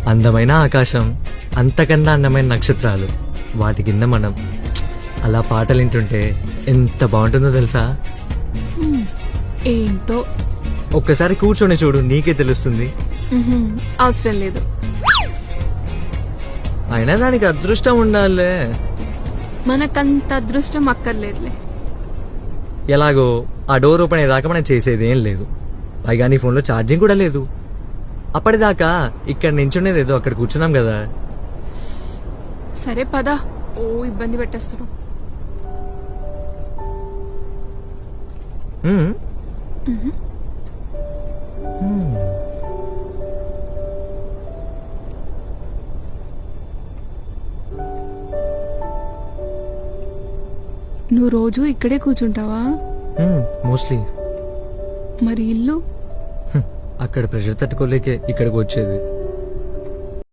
అందమైన ఆకాశం, అంతకన్నా అందమైన నక్షత్రాలు, వాటి కింద మనం అలా పాటలు వింటుంటే ఎంత బాగుంటుందో తెలుసా? ఏంటో. ఒక్కసారి కూర్చొని చూడు, నీకే తెలుస్తుంది. అవసరం లేదు. అయినా దానికి అదృష్టం ఉండాలే. మనకంత అదృష్టం అక్కర్లేదులే. ఎలాగో ఆ డోర్ ఓపెన్ అయ్యేదాకా మనం చేసేది ఏం లేదు. పైగా నీ ఫోన్లో ఛార్జింగ్ కూడా లేదు. అప్పటిదాకా ఇక్కడ నించునేది ఏదో అక్కడ కూర్చున్నాం కదా. సరే పద. ఓ ఇబ్బంది పెట్టేస్తున్నావు. హ్మ్. నువ్వు రోజు ఇక్కడే కూర్చుంటావా? మోస్ట్లీ. మరి ఇల్లు? అక్కడ ప్రెషర్ తట్టుకోలేకే ఇక్కడికి వచ్చేది.